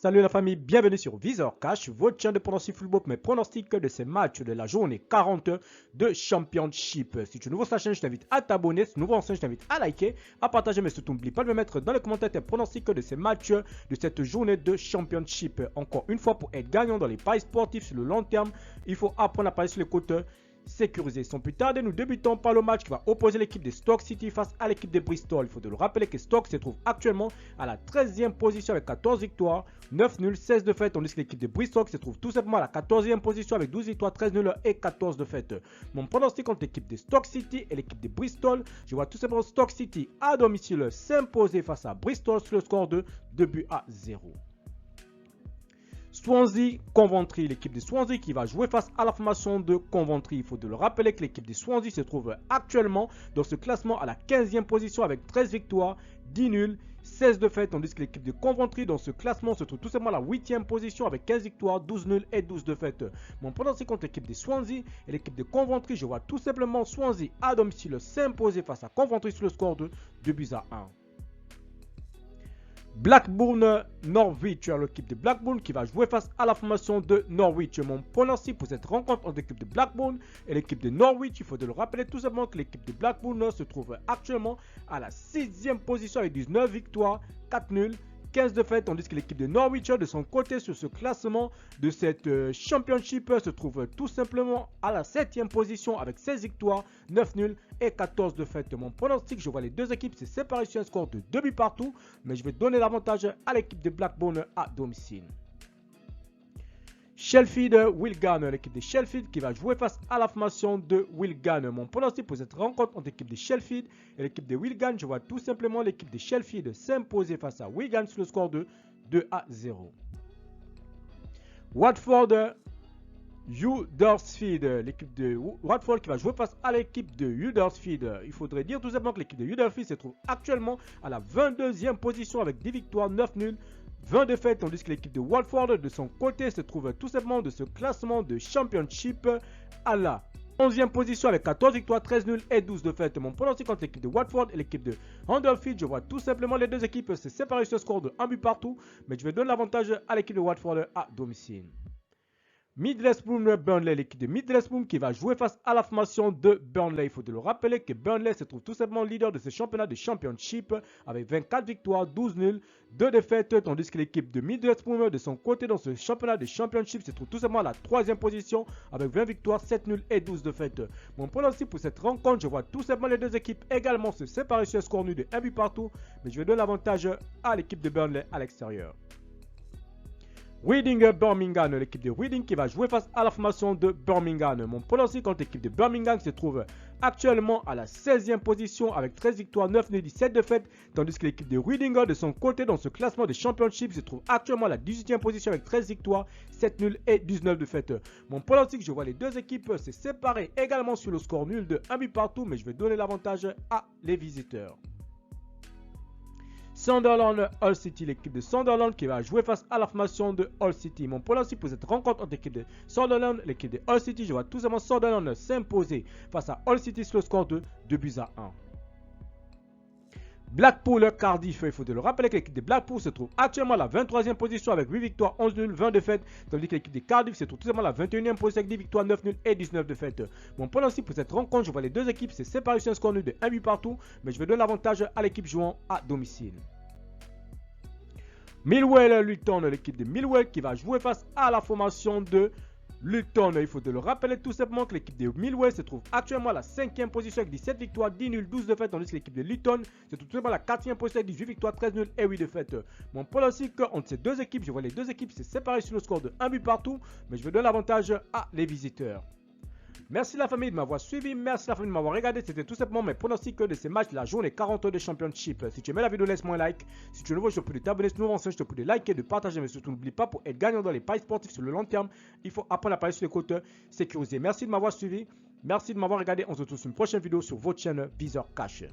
Salut la famille, bienvenue sur Visor Cash, votre chaîne de pronostic football, mes pronostics de ces matchs de la journée 40 de Championship. Si tu es nouveau sur la chaîne, je t'invite à t'abonner. Si tu es nouveau en chaîne, je t'invite à liker, à partager, mais surtout n'oublie pas de me mettre dans les commentaires tes pronostics de ces matchs de cette journée de Championship. Encore une fois, pour être gagnant dans les paris sportifs sur le long terme, il faut apprendre à parier sur les côtes sécurisé. Sans plus tarder, nous débutons par le match qui va opposer l'équipe de Stoke City face à l'équipe de Bristol. Il faut de le rappeler que Stoke se trouve actuellement à la 13e position avec 14 victoires, 9 nuls, 16 défaites, tandis que l'équipe de Bristol se trouve tout simplement à la 14e position avec 12 victoires, 13 nuls et 14 défaites. Mon pronostic contre l'équipe de Stoke City et l'équipe de Bristol, je vois tout simplement Stoke City à domicile s'imposer face à Bristol sur le score de 2 buts à 0. Swansea, Coventry, l'équipe de Swansea qui va jouer face à la formation de Coventry. Il faut de le rappeler que l'équipe de Swansea se trouve actuellement dans ce classement à la 15e position avec 13 victoires, 10 nuls, 16 défaites, tandis que l'équipe de Coventry dans ce classement se trouve tout simplement à la 8e position avec 15 victoires, 12 nuls et 12 défaites. Mon pronostic contre l'équipe de Swansea et l'équipe de Coventry, je vois tout simplement Swansea à domicile s'imposer face à Coventry sur le score de 2 buts à 1. Blackburn, Norwich, l'équipe de Blackburn qui va jouer face à la formation de Norwich. Mon pronostic pour cette rencontre entre l'équipe de Blackburn et l'équipe de Norwich, il faut de le rappeler tout simplement que l'équipe de Blackburn se trouve actuellement à la 6e position avec 19 victoires, 4 nuls, 15 défaites, tandis que l'équipe de Norwich de son côté sur ce classement de cette championship se trouve tout simplement à la 7e position avec 16 victoires, 9 nuls et 14 défaites. Mon pronostic, je vois les deux équipes se séparer sur un score de 2 buts partout, mais je vais donner l'avantage à l'équipe de Blackburn à domicile. Sheffield, Wigan, l'équipe de Sheffield qui va jouer face à la formation de Wigan. Mon pronostic pour cette rencontre entre l'équipe de Sheffield et l'équipe de Wigan, je vois tout simplement l'équipe de Sheffield s'imposer face à Wigan sur le score de 2 à 0. Watford, Huddersfield, l'équipe de Watford qui va jouer face à l'équipe de Huddersfield. Il faudrait dire tout simplement que l'équipe de Huddersfield se trouve actuellement à la 22e position avec 10 victoires, 9 nuls, 20 défaites, tandis que l'équipe de Watford de son côté se trouve tout simplement de ce classement de Championship à la 11e position avec 14 victoires, 13 nuls et 12 défaites. Mon pronostic contre l'équipe de Watford et l'équipe de Huddersfield, je vois tout simplement les deux équipes se séparer sur ce score de 1 but partout, mais je vais donner l'avantage à l'équipe de Watford à domicile. Middlesbrough, Burnley, l'équipe de Middlesbrough qui va jouer face à la formation de Burnley. Il faut de le rappeler que Burnley se trouve tout simplement leader de ce championnat de Championship avec 24 victoires, 12 nuls, 2 défaites, tandis que l'équipe de Middlesbrough de son côté dans ce championnat de Championship se trouve tout simplement à la 3e position avec 20 victoires, 7 nuls et 12 défaites. Mon pronostic pour cette rencontre, je vois tout simplement les deux équipes également se séparer sur un score nul de 1 but partout, mais je vais donner l'avantage à l'équipe de Burnley à l'extérieur. Reading, Birmingham, l'équipe de Reading qui va jouer face à la formation de Birmingham. Mon pronostic contre l'équipe de Birmingham se trouve actuellement à la 16e position avec 13 victoires, 9 nuls, 17 défaites, tandis que l'équipe de Reading de son côté dans ce classement de Championship se trouve actuellement à la 18e position avec 13 victoires, 7 nuls et 19 défaites. Mon pronostic, je vois les deux équipes se séparer également sur le score nul de 1 but partout, mais je vais donner l'avantage à les visiteurs. Sunderland, Hull City, l'équipe de Sunderland qui va jouer face à la formation de Hull City. Mon pronostic pour cette rencontre entre l'équipe de Sunderland et l'équipe de Hull City, je vois tout simplement Sunderland s'imposer face à Hull City sur le score de 2 buts à 1. Blackpool, Cardiff, il faut de le rappeler que l'équipe de Blackpool se trouve actuellement à la 23e position avec 8 victoires, 11 nuls, 20 défaites, tandis que l'équipe de Cardiff se trouve tout simplement à la 21e position avec 10 victoires, 9 nuls et 19 défaites. Mon pronostic pour cette rencontre, je vois les deux équipes se séparer sur un score nul de 1 but partout, mais je vais donner l'avantage à l'équipe jouant à domicile. Millwall, Luton, l'équipe de Millwall qui va jouer face à la formation de Luton. Il faut de le rappeler tout simplement que l'équipe de Millwall se trouve actuellement à la 5e position avec 17 victoires, 10 nuls, 12 défaites, tandis que l'équipe de Luton se trouve tout simplement à la 4e position avec 18 victoires, 13 nuls et 8 défaites. Mon pronostic entre ces deux équipes, je vois les deux équipes se séparer sur le score de 1 but partout, mais je vais donner l'avantage à les visiteurs. Merci la famille de m'avoir suivi, merci la famille de m'avoir regardé, c'était tout simplement mes pronostics de ces matchs de la journée 40 de Championship. Si tu aimais la vidéo, laisse-moi un like. Si tu es nouveau, je te prie de t'abonner. Si tu es nouveau ancien, je te prie de liker, de partager, mais surtout n'oublie pas, pour être gagnant dans les paris sportifs sur le long terme, il faut apprendre à parier sur les côtes sécurisées. Merci de m'avoir suivi, merci de m'avoir regardé, on se retrouve sur une prochaine vidéo sur votre chaîne Visor Cash.